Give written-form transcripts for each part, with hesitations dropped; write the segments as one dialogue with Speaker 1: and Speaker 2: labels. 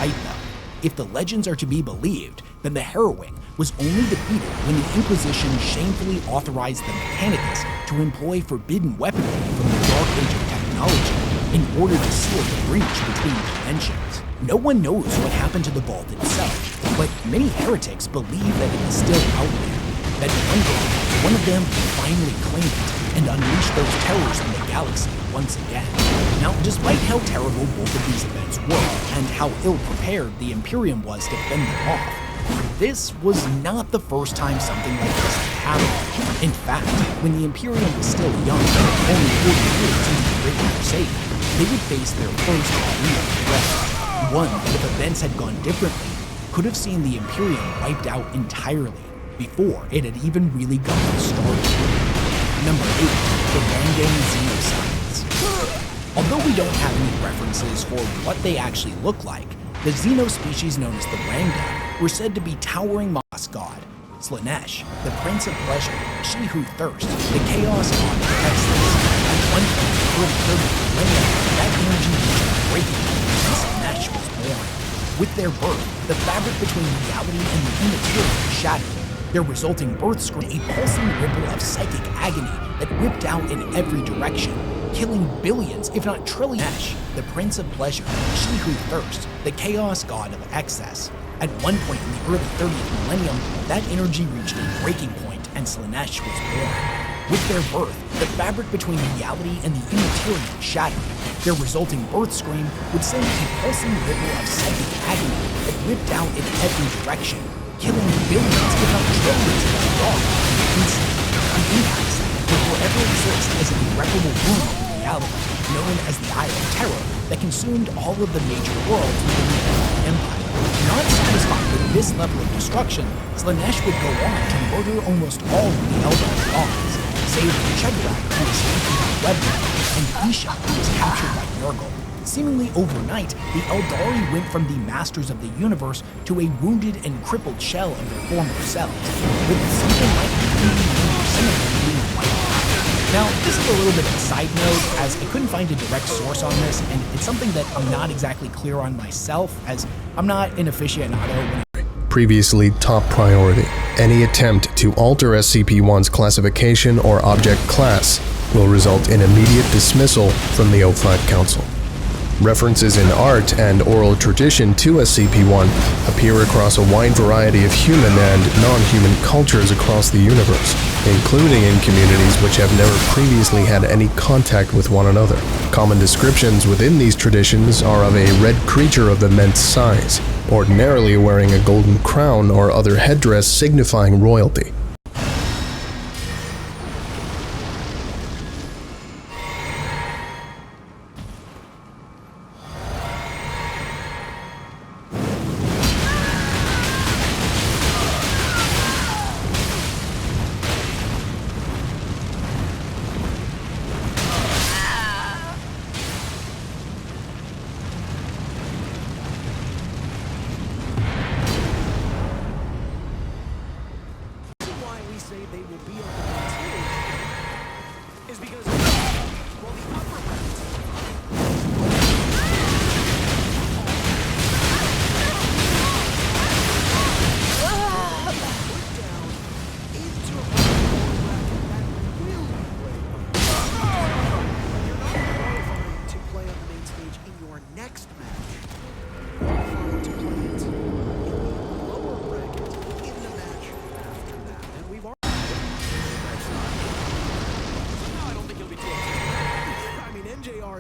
Speaker 1: fight them. If the legends are to be believed, then the Harrowing was only defeated when the Inquisition shamefully authorized the Mechanicus to employ forbidden weaponry from the Dark Age of technology in order to seal the breach between dimensions. No one knows what happened to the vault itself, but many heretics believe that it is still out there, that one day one of them will finally claim it and unleash those terrors on the galaxy once again. Now, despite how terrible both of these events were and how ill-prepared the Imperium was to fend them off, this was not the first time something like this had happened. In fact, when the Imperium was still young, only 40 years into the Great Crusade, they would face their first real threat. One that, if events had gone differently, could have seen the Imperium wiped out entirely before it had even really gotten started. Number 8. The Rangang Xenosides. Although we don't have any references for what they actually look like, the xenospecies known as the Rangang were said to be towering moss god, Slaanesh, the Prince of Pleasure, she who thirsts, the Chaos god of Excellence. At one point, early 30 millennia, that energy reached breaking point, and Slaanesh was born. With their birth, the fabric between reality and the immaterial shattered. Their resulting birth screamed a pulsing ripple of psychic agony that whipped out in every direction, killing billions, if not trillions. The Prince of Pleasure, she who thirsts, the Chaos god of Excess. At one point in the early 30th millennium, that energy reached a breaking point and Slaanesh was born. With their birth, the fabric between reality and the immaterial shattered. Their resulting birth scream would send a pulsing ripple of psychic agony that whipped out in every direction, killing billions, if not trillions, of dogs in an instant. The impacts would forever exist as an irreparable wound in reality, known as the Eye of Terror, that consumed all of the major worlds within the Elden Empire. Not satisfied with this level of destruction, Slaanesh would go on to murder almost all of the Elden gods, save Chegrak, who escaped from the Webland, and Isha, who was captured by Nurgle. Seemingly overnight, the Eldari went from the masters of the universe to a wounded and crippled shell of their former selves, with something like 99% of them being wiped out. Now, this is a little bit of a side note, as I couldn't find a direct source on this, and it's something that I'm not exactly clear on myself, as I'm not an aficionado.
Speaker 2: Previously top priority. Any attempt to alter SCP-1's classification or object class will result in immediate dismissal from the O-Flat Council. References in art and oral tradition to SCP-1 appear across a wide variety of human and non-human cultures across the universe, including in communities which have never previously had any contact with one another. Common descriptions within these traditions are of a red creature of immense size, ordinarily wearing a golden crown or other headdress signifying royalty.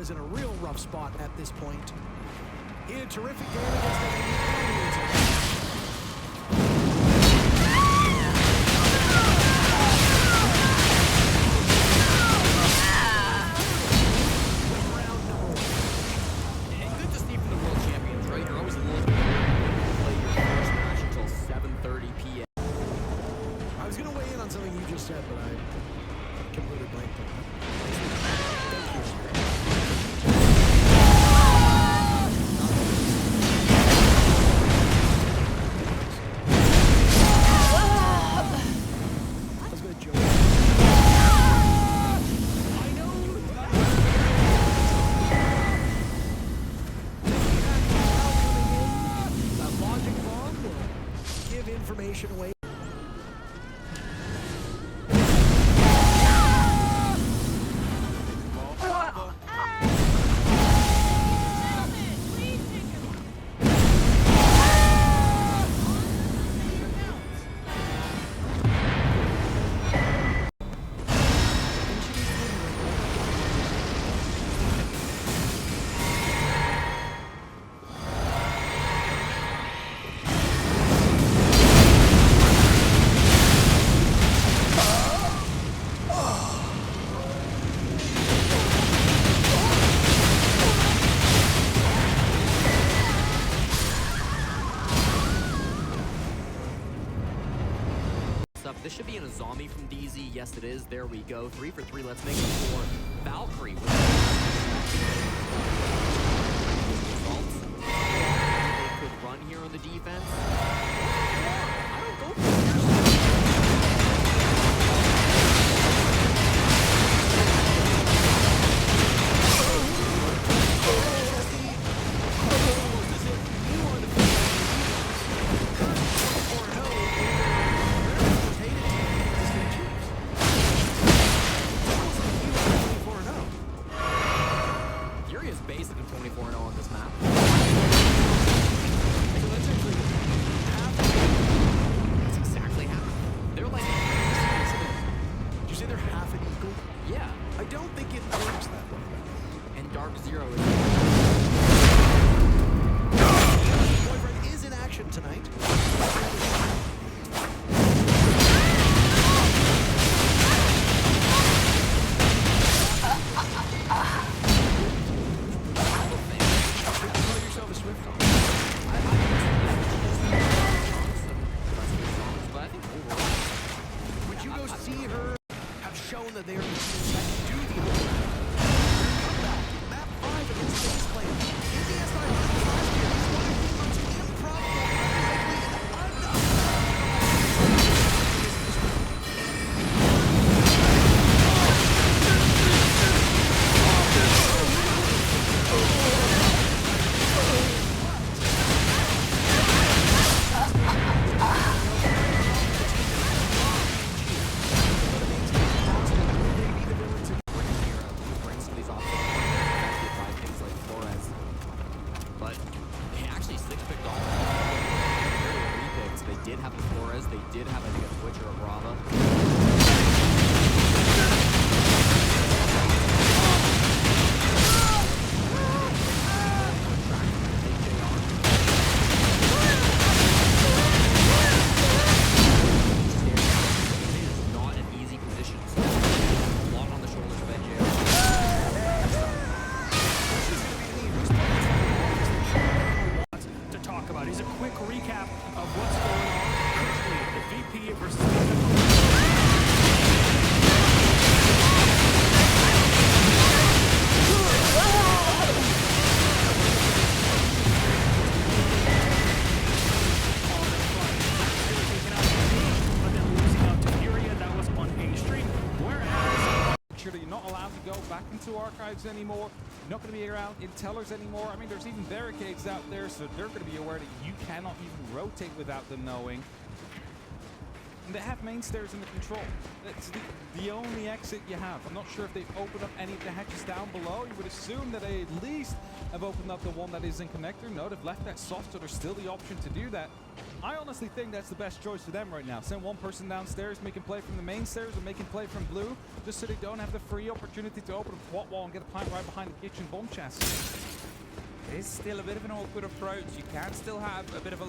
Speaker 3: Is in a real rough spot at this point. He had terrific game against the
Speaker 4: Good to see from the world champions, right? You're always a little bit play your first match until 7:30 p.m.
Speaker 3: I was gonna weigh in on something you just said, but I completely blanked on that. information away.
Speaker 4: This should be in a zombie from DZ. Yes, it is. There we go. 3 for 3. Let's make it 4. Valkyrie with results. They could run here on the defense. I don't go for it. Basically 24-0 on this map. So that's actually half. That's exactly half. They're like.
Speaker 3: Did you say they're half an eagle?
Speaker 4: Yeah.
Speaker 3: I don't think it works that way.
Speaker 4: And Dark Zero is.
Speaker 3: Boyfriend is in action tonight. See her have shown that they are the team that can do the comeback. Map 5 against Space Plane. In the S9 last year, he's one of the most improbable, unlikely,
Speaker 4: did have the Flores, they did have, I think, a Twitch or a Brava. It is not an easy position. A lot on the shoulders of NJ.
Speaker 5: To talk about. Here's a quick recap of what's going on currently. The VP versus
Speaker 6: you're not allowed to go back into archives anymore. You're not going to be around Intellers anymore. I mean, there's even barricades out there, so they're going to be aware that you cannot even rotate without them knowing. And they have main stairs under control. That's the only exit you have. I'm not sure if they've opened up any of the hatches down below. You would assume that they at least have opened up the one that is in connector. No, they've left that soft, so there's still the option to do that. I honestly think that's the best choice for them right now. Send one person downstairs, making play from the main stairs, or making play from blue, just so they don't have the free opportunity to open a quad wall and get a plant right behind the kitchen bomb chassis.
Speaker 7: It is still a bit of an awkward approach. You can still have a bit of a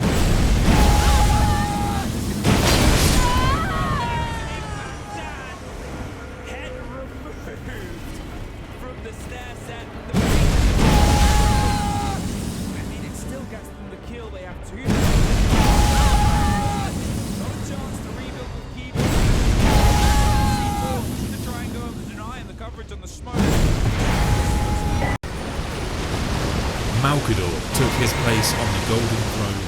Speaker 7: head removed from the stair set. I mean, it still gets them the kill. They have two. Not a chance to rebuild with keyboard. C4 to try and go over denying the coverage on the smoke.
Speaker 8: Malkador took his place on the Golden Throne,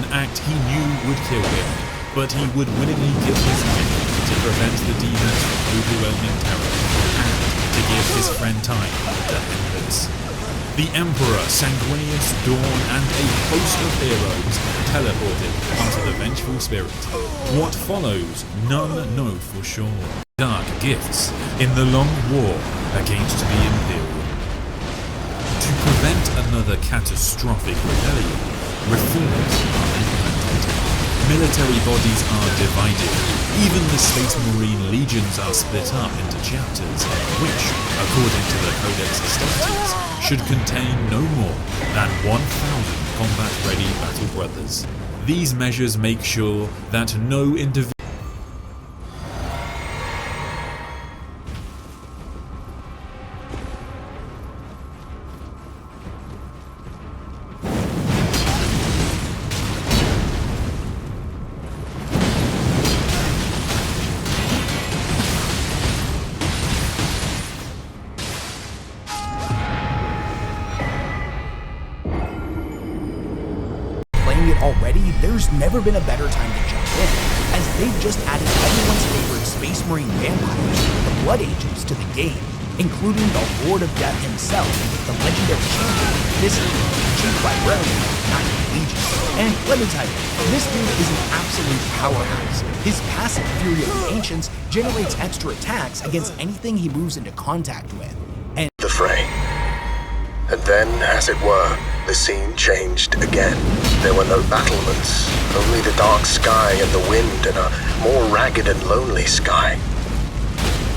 Speaker 8: an act he knew would kill him, but he would willingly give his life to prevent the demons from overwhelming terror and to give his friend time to end this. The Emperor, Sanguinius, Dawn, and a host of heroes teleported onto the vengeful spirit. What follows, none know for sure. Dark gifts in the long war against the Imperium. To prevent another catastrophic rebellion, reforms are implemented. Military bodies are divided. Even the Space Marine legions are split up into chapters, which, according to the Codex Astartes, should contain no more than 1,000 combat-ready battle brothers. These measures make sure that no individual
Speaker 1: it already, there's never been a better time to jump in, as they've just added everyone's favorite Space Marine vampires, the Blood Agents, to the game, including the Lord of Death himself, the legendary champion, chief librarian of the 9th Legion. And let me tell you, this dude is an absolute powerhouse. His passive Fury of the Ancients generates extra attacks against anything he moves into contact with. And
Speaker 2: the fray. And then, as it were, the scene changed again. There were no battlements, only the dark sky and the wind and a more ragged and lonely sky.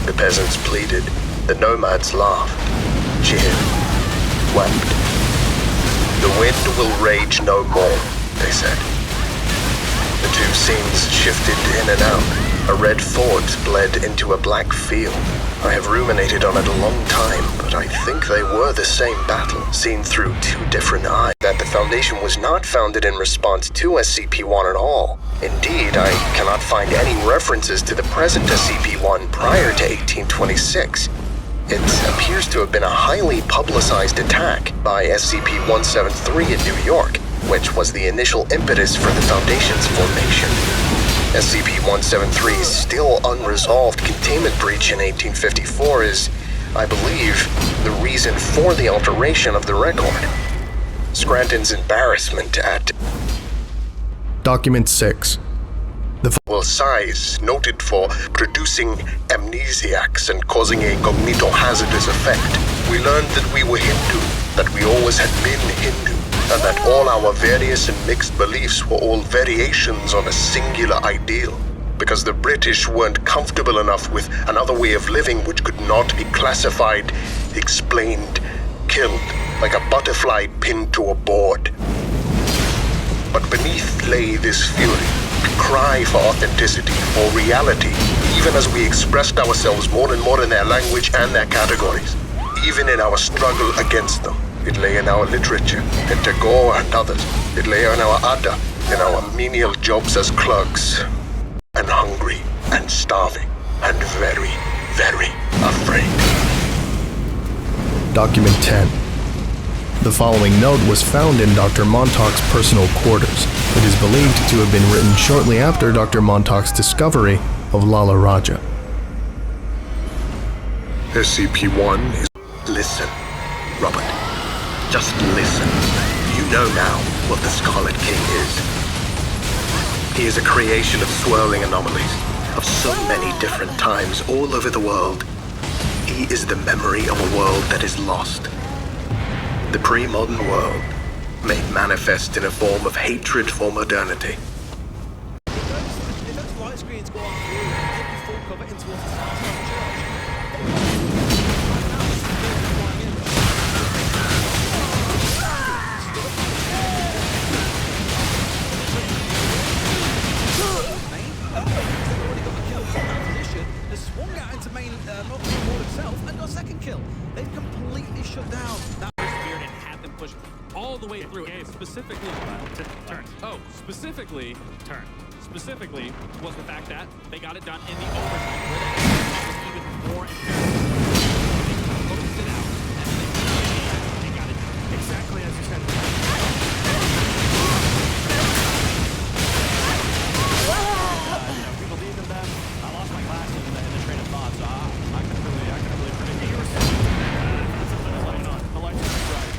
Speaker 2: The peasants pleaded, the nomads laughed, cheered, wept. The wind will rage no more, they said. The two scenes shifted in and out. A red fort bled into a black field. I have ruminated on it a long time, but I think they were the same battle, seen through two different eyes. That the Foundation was not founded in response to SCP-1 at all. Indeed, I cannot find any references to the present SCP-1 prior to 1826. It appears to have been a highly publicized attack by SCP-173 in New York, which was the initial impetus for the Foundation's formation. SCP-173's still unresolved containment breach in 1854 is, I believe, the reason for the alteration of the record. Scranton's embarrassment at
Speaker 9: Document 6.
Speaker 2: The size noted for producing amnesiacs and causing a cognito-hazardous effect. We learned that we were Hindu, that we always had been Hindu, and that all our various and mixed beliefs were all variations on a singular ideal, because the British weren't comfortable enough with another way of living which could not be classified, explained, killed, like a butterfly pinned to a board. But beneath lay this fury, a cry for authenticity, for reality, even as we expressed ourselves more and more in their language and their categories, even in our struggle against them. It lay in our literature, in Tagore and others. It lay in our Adda, in our menial jobs as clerks. And hungry, and starving, and very, very afraid.
Speaker 9: Document 10. The following note was found in Dr. Montauk's personal quarters. It is believed to have been written shortly after Dr. Montauk's discovery of Lala Raja.
Speaker 2: SCP-1 is... Listen, Robert. Just listen. You know now what the Scarlet King is. He is a creation of swirling anomalies, of so many different times all over the world. He is the memory of a world that is lost. The pre-modern world, made manifest in a form of hatred for modernity.
Speaker 3: If those light screens go on through and take the full cover in towards the south of the church, they swung out into main wall itself and got a second kill. They've completely shut down that
Speaker 5: Spirit and had them push all the way through. Specifically, turn. Oh, specifically, turn. Specifically was the fact that they got it done in the overtime, where that was even more imperative. They closed it out, and they got it done. Exactly as you said. People believe in them. I lost my glasses in the train of thought, so I couldn't really predict it. The lights are bright.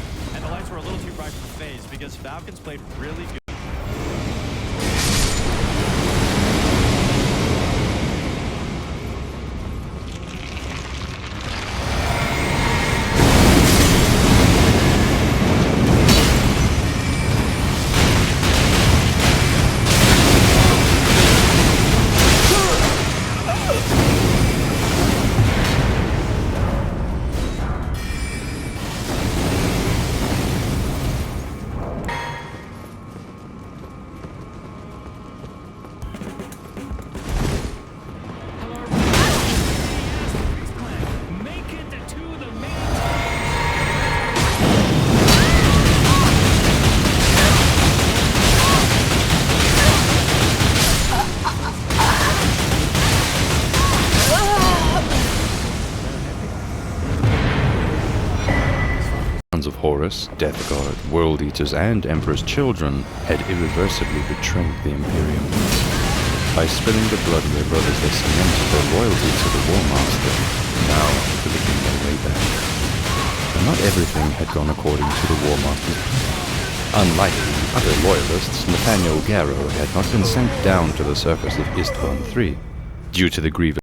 Speaker 10: Horus, Death Guard, World Eaters, and Emperor's Children had irreversibly betrayed the Imperium. By spilling the blood of their brothers, they cemented their loyalty to the War Master, now flipping their way back. But not everything had gone according to the War Master's plan. Unlike the other loyalists, Nathaniel Garrow had not been sent down to the surface of Istvan III due to the grievous